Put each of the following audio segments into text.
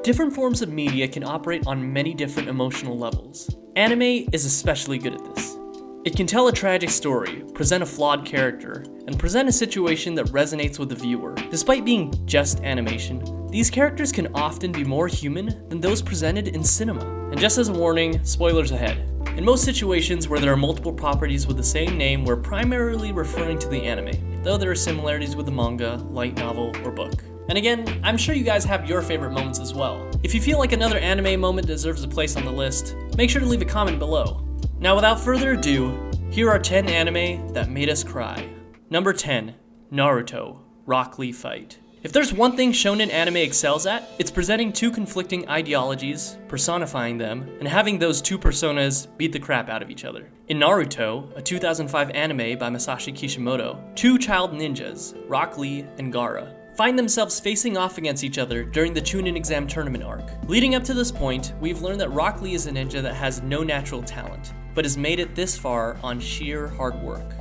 Different forms of media can operate on many different emotional levels. Anime is especially good at this. It can tell a tragic story, present a flawed character, and present a situation that resonates with the viewer. Despite being just animation, these characters can often be more human than those presented in cinema. And just as a warning, spoilers ahead. In most situations where there are multiple properties with the same name, we're primarily referring to the anime, though there are similarities with the manga, light novel, or book. And again, I'm sure you guys have your favorite moments as well. If you feel like another anime moment deserves a place on the list, make sure to leave a comment below. Now without further ado, here are 10 anime that made us cry. Number 10, Naruto, Rock Lee Fight. If there's one thing shonen anime excels at, it's presenting two conflicting ideologies, personifying them, and having those two personas beat the crap out of each other. In Naruto, a 2005 anime by Masashi Kishimoto, two child ninjas, Rock Lee and Gaara, find themselves facing off against each other during the Chunin exam tournament arc. Leading up to this point, we've learned that Rock Lee is a ninja that has no natural talent, but has made it this far on sheer hard work.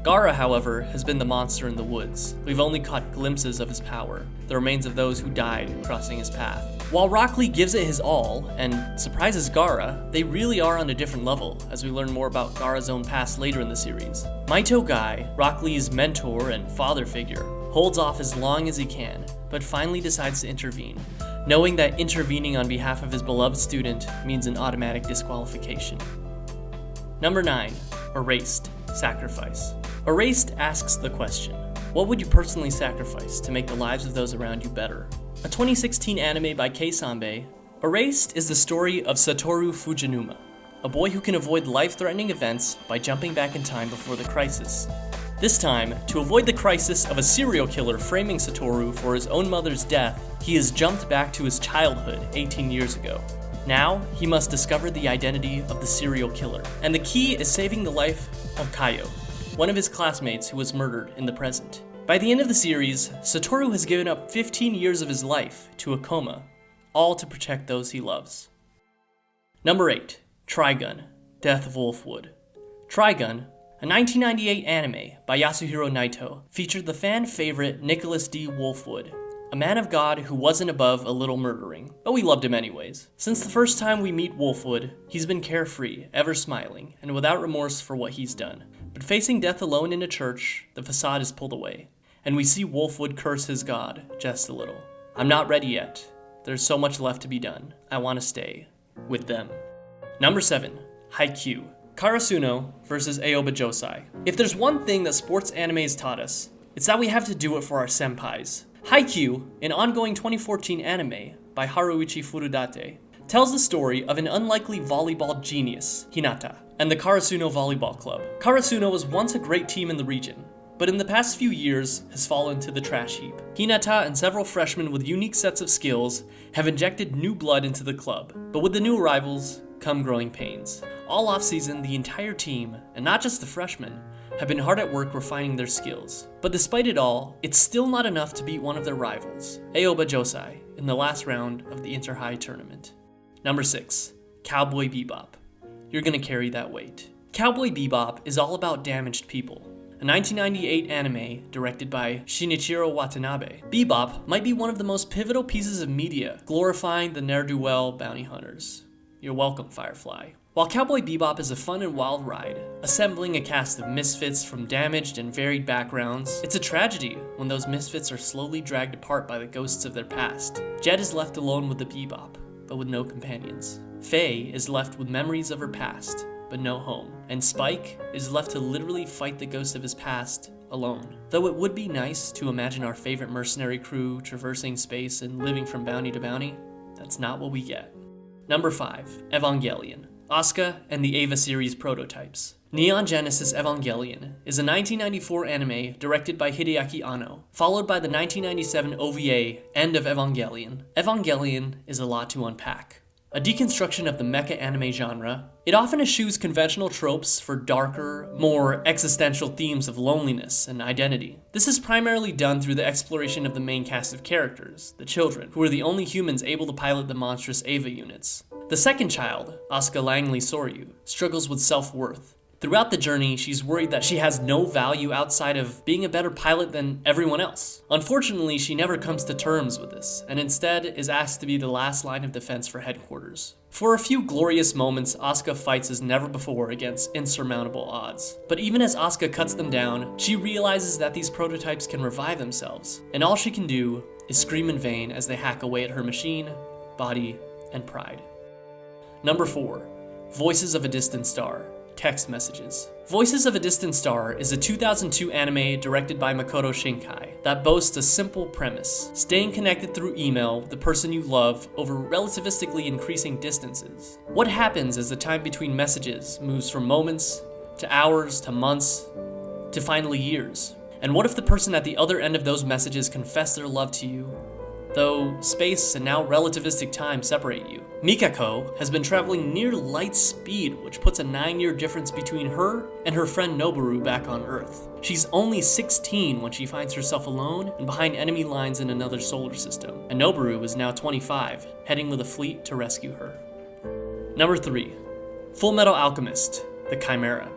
Gaara, however, has been the monster in the woods. We've only caught glimpses of his power, the remains of those who died crossing his path. While Rock Lee gives it his all, and surprises Gaara, they really are on a different level, as we learn more about Gaara's own past later in the series. Maito Guy, Rock Lee's mentor and father figure, holds off as long as he can, but finally decides to intervene, knowing that intervening on behalf of his beloved student means an automatic disqualification. Number 9, Erased, Sacrifice. Erased asks the question, what would you personally sacrifice to make the lives of those around you better? A 2016 anime by Kei Sanbe, Erased is the story of Satoru Fujinuma, a boy who can avoid life-threatening events by jumping back in time before the crisis. This time, to avoid the crisis of a serial killer framing Satoru for his own mother's death, he has jumped back to his childhood 18 years ago. Now, he must discover the identity of the serial killer, and the key is saving the life of Kaio, one of his classmates who was murdered in the present. By the end of the series, Satoru has given up 15 years of his life to a coma, all to protect those he loves. Number 8, Trigun, Death of Wolfwood. Trigun, a 1998 anime by Yasuhiro Naito, featured the fan favorite Nicholas D. Wolfwood, a man of God who wasn't above a little murdering, but we loved him anyways. Since the first time we meet Wolfwood, he's been carefree, ever smiling, and without remorse for what he's done. But facing death alone in a church, the facade is pulled away, and we see Wolfwood curse his God just a little. I'm not ready yet. There's so much left to be done. I want to stay with them. Number 7, Haikyuu, Karasuno vs. Aoba Josei. If there's one thing that sports animes taught us, it's that we have to do it for our senpais. Haikyuu, an ongoing 2014 anime by Haruichi Furudate, tells the story of an unlikely volleyball genius, Hinata, and the Karasuno Volleyball Club. Karasuno was once a great team in the region, but in the past few years has fallen to the trash heap. Hinata and several freshmen with unique sets of skills have injected new blood into the club, but with the new arrivals come growing pains. All off-season, the entire team, and not just the freshmen, have been hard at work refining their skills. But despite it all, it's still not enough to beat one of their rivals, Aoba Josei, in the last round of the Inter-High tournament. Number 6, Cowboy Bebop. You're gonna carry that weight. Cowboy Bebop is all about damaged people. A 1998 anime directed by Shinichiro Watanabe, Bebop might be one of the most pivotal pieces of media glorifying the ne'er-do-well bounty hunters. You're welcome, Firefly. While Cowboy Bebop is a fun and wild ride, assembling a cast of misfits from damaged and varied backgrounds, it's a tragedy when those misfits are slowly dragged apart by the ghosts of their past. Jet is left alone with the Bebop, but with no companions. Faye is left with memories of her past, but no home. And Spike is left to literally fight the ghost of his past alone. Though it would be nice to imagine our favorite mercenary crew traversing space and living from bounty to bounty, that's not what we get. Number 5, Evangelion. Asuka and the Eva series prototypes. Neon Genesis Evangelion is a 1994 anime directed by Hideaki Anno, followed by the 1997 OVA End of Evangelion. Evangelion is a lot to unpack. A deconstruction of the mecha anime genre, it often eschews conventional tropes for darker, more existential themes of loneliness and identity. This is primarily done through the exploration of the main cast of characters, the children, who are the only humans able to pilot the monstrous Eva units. The second child, Asuka Langley Soryu, struggles with self-worth. Throughout the journey, she's worried that she has no value outside of being a better pilot than everyone else. Unfortunately, she never comes to terms with this, and instead is asked to be the last line of defense for headquarters. For a few glorious moments, Asuka fights as never before against insurmountable odds. But even as Asuka cuts them down, she realizes that these prototypes can revive themselves, and all she can do is scream in vain as they hack away at her machine, body, and pride. Number 4. Voices of a Distant Star. Text messages. Voices of a Distant Star is a 2002 anime directed by Makoto Shinkai that boasts a simple premise: staying connected through email with the person you love over relativistically increasing distances. What happens as the time between messages moves from moments to hours to months to finally years? And what if the person at the other end of those messages confess their love to you, though space and now relativistic time separate you? Mikako has been traveling near light speed, which puts a 9-year difference between her and her friend Noboru back on Earth. She's only 16 when she finds herself alone and behind enemy lines in another solar system, and Noboru is now 25, heading with a fleet to rescue her. Number 3. Fullmetal Alchemist: The Chimera.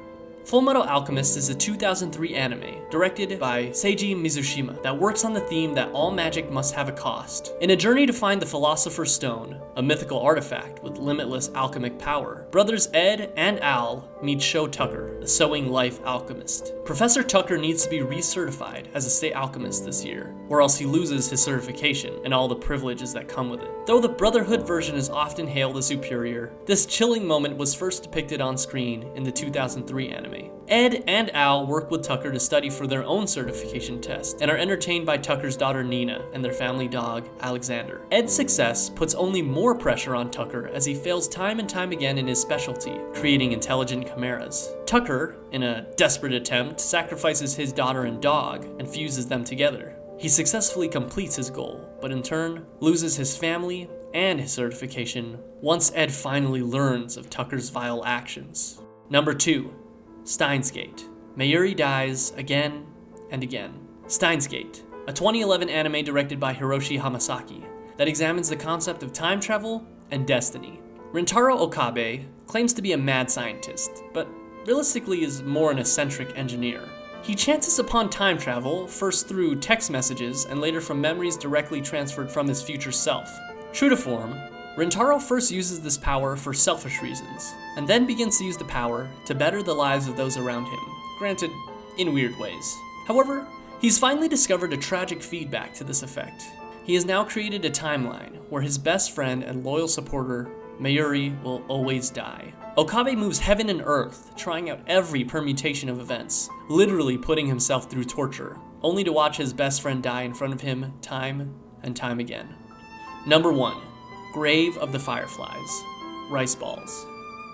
Fullmetal Alchemist is a 2003 anime directed by Seiji Mizushima that works on the theme that all magic must have a cost. In a journey to find the Philosopher's Stone, a mythical artifact with limitless alchemic power, brothers Ed and Al meet Sho Tucker, the sewing life alchemist. Professor Tucker needs to be recertified as a state alchemist this year, or else he loses his certification and all the privileges that come with it. Though the Brotherhood version is often hailed as superior, this chilling moment was first depicted on screen in the 2003 anime. Ed and Al work with Tucker to study for their own certification test and are entertained by Tucker's daughter Nina and their family dog, Alexander. Ed's success puts only more pressure on Tucker as he fails time and time again in his specialty, creating intelligent chimeras. Tucker, in a desperate attempt, sacrifices his daughter and dog and fuses them together. He successfully completes his goal, but in turn loses his family and his certification once Ed finally learns of Tucker's vile actions. Number 2. Steins Gate. Mayuri dies again and again. Steins Gate, a 2011 anime directed by Hiroshi Hamasaki that examines the concept of time travel and destiny. Rintaro Okabe claims to be a mad scientist, but realistically is more an eccentric engineer. He chances upon time travel, first through text messages and later from memories directly transferred from his future self. True to form, Rintaro first uses this power for selfish reasons, and then begins to use the power to better the lives of those around him, granted, in weird ways. However, he's finally discovered a tragic feedback to this effect. He has now created a timeline where his best friend and loyal supporter, Mayuri, will always die. Okabe moves heaven and earth, trying out every permutation of events, literally putting himself through torture, only to watch his best friend die in front of him time and time again. Number 1. Grave of the Fireflies. Rice Balls.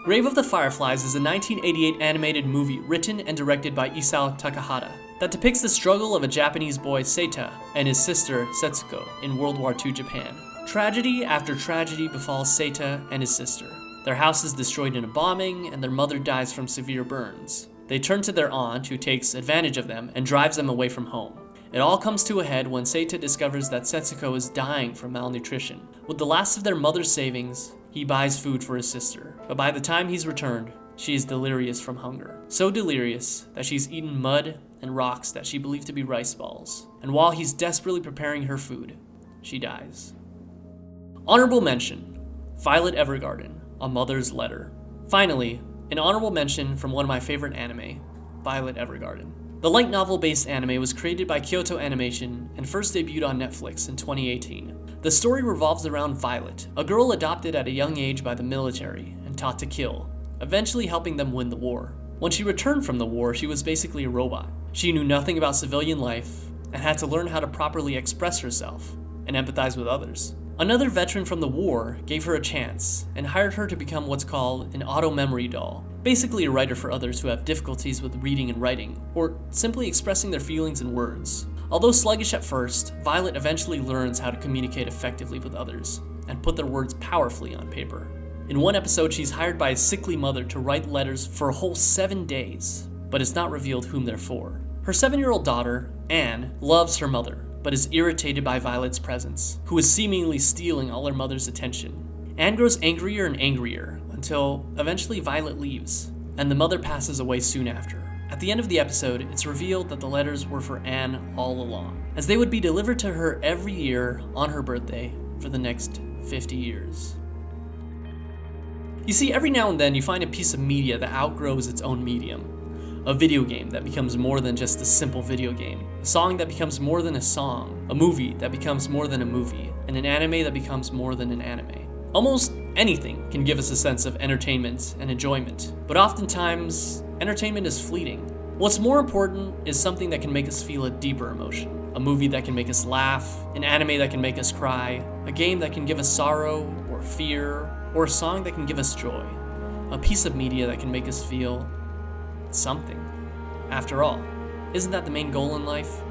Grave of the Fireflies is a 1988 animated movie written and directed by Isao Takahata that depicts the struggle of a Japanese boy, Seita, and his sister, Setsuko, in World War II Japan. Tragedy after tragedy befalls Seita and his sister. Their house is destroyed in a bombing, and their mother dies from severe burns. They turn to their aunt, who takes advantage of them and drives them away from home. It all comes to a head when Seita discovers that Setsuko is dying from malnutrition. With the last of their mother's savings, he buys food for his sister, but by the time he's returned, she is delirious from hunger. So delirious that she's eaten mud and rocks that she believed to be rice balls. And while he's desperately preparing her food, she dies. Honorable mention: Violet Evergarden, A Mother's Letter. Finally, an honorable mention from one of my favorite anime, Violet Evergarden. The light novel-based anime was created by Kyoto Animation and first debuted on Netflix in 2018. The story revolves around Violet, a girl adopted at a young age by the military and taught to kill, eventually helping them win the war. When she returned from the war, she was basically a robot. She knew nothing about civilian life and had to learn how to properly express herself and empathize with others. Another veteran from the war gave her a chance and hired her to become what's called an auto-memory doll, basically a writer for others who have difficulties with reading and writing, or simply expressing their feelings in words. Although sluggish at first, Violet eventually learns how to communicate effectively with others and put their words powerfully on paper. In one episode, she's hired by a sickly mother to write letters for a whole 7 days, but it's not revealed whom they're for. Her 7-year-old daughter, Anne, loves her mother, but is irritated by Violet's presence, who is seemingly stealing all her mother's attention. Anne grows angrier and angrier until eventually Violet leaves. and the mother passes away soon after. At the end of the episode, it's revealed that the letters were for Anne all along, as they would be delivered to her every year on her birthday for the next 50 years. You see, every now and then you find a piece of media that outgrows its own medium. A video game that becomes more than just a simple video game. A song that becomes more than a song. A movie that becomes more than a movie. And an anime that becomes more than an anime. Almost anything can give us a sense of entertainment and enjoyment. But oftentimes, entertainment is fleeting. What's more important is something that can make us feel a deeper emotion. A movie that can make us laugh. An anime that can make us cry. A game that can give us sorrow or fear. Or a song that can give us joy. A piece of media that can make us feel something. After all, isn't that the main goal in life?